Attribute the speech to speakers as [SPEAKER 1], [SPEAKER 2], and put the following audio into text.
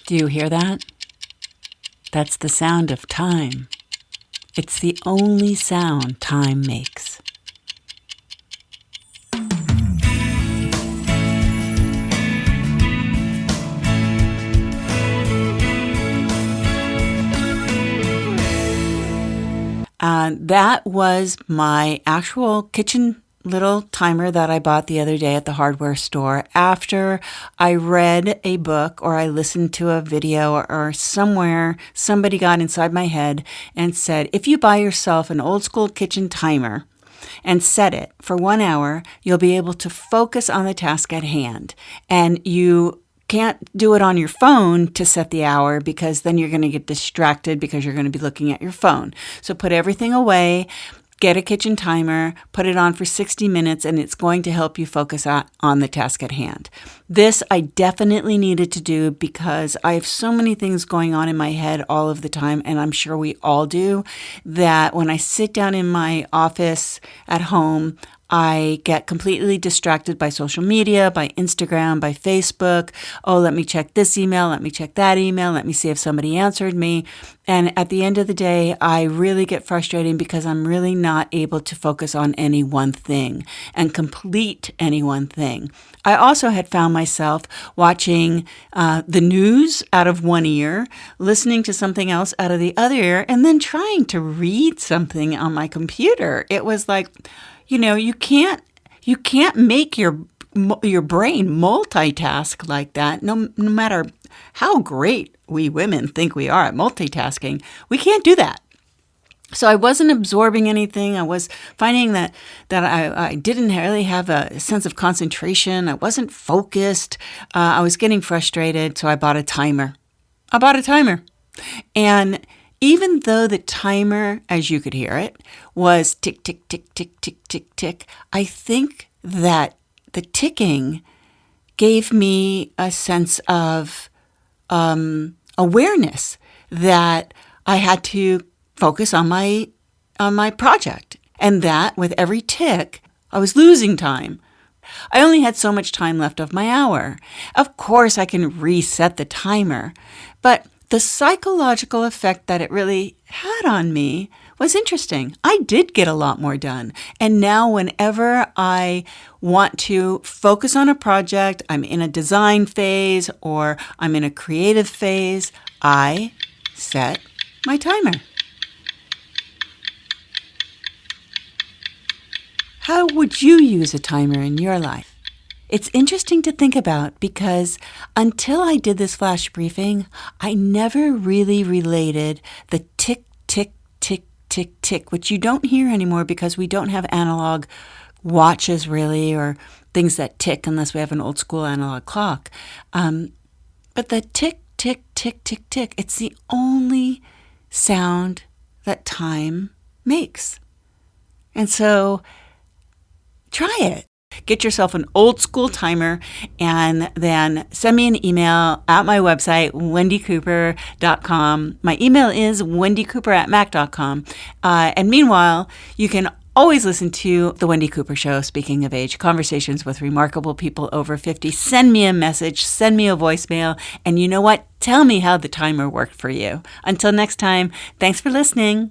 [SPEAKER 1] Do you hear that? That's the sound of time. It's the only sound time makes. That was my actual kitchen little timer that I bought the other day at the hardware store after I read a book or I listened to a video or somewhere somebody got inside my head and said, if you buy yourself an old school kitchen timer and set it for 1 hour, you'll be able to focus on the task at hand. And you can't do it on your phone to set the hour because then you're going to get distracted because you're going to be looking at your phone. So put everything away, get a kitchen timer, put it on for 60 minutes, and it's going to help you focus on the task at hand. This I definitely needed to do because I have so many things going on in my head all of the time, and I'm sure we all do, that when I sit down in my office at home, I get completely distracted by social media, by Instagram, by Facebook. Oh, let me check this email. Let me check that email. Let me see if somebody answered me. And at the end of the day, I really get frustrated because I'm really not able to focus on any one thing and complete any one thing. I also had found myself watching the news out of one ear, listening to something else out of the other ear, and then trying to read something on my computer. It was like, you can't make your brain multitask like that. No matter how great we women think we are at multitasking, we can't do that. So I wasn't absorbing anything. I was finding that I didn't really have a sense of concentration. I wasn't focused. I was getting frustrated, so I bought a timer. And even though the timer, as you could hear it, was tick, tick, tick, tick, tick, tick, tick, I think that the ticking gave me a sense of awareness that I had to focus on my project, and that with every tick, I was losing time. I only had so much time left of my hour. Of course, I can reset the timer, but the psychological effect that it really had on me was interesting. I did get a lot more done. And now whenever I want to focus on a project, I'm in a design phase or I'm in a creative phase, I set my timer. How would you use a timer in your life? It's interesting to think about because until I did this flash briefing, I never really related the tick, tick, tick, tick, tick, which you don't hear anymore because we don't have analog watches really or things that tick unless we have an old school analog clock. But the tick, tick, tick, tick, tick, it's the only sound that time makes. And so try it. Get yourself an old school timer and then send me an email at my website, wendycooper.com. My email is wendycooper@mac.com. And meanwhile, you can always listen to The Wendi Cooper Show, Speaking of Age, conversations with remarkable people over 50. Send me a message, send me a voicemail, and you know what? Tell me how the timer worked for you. Until next time, thanks for listening.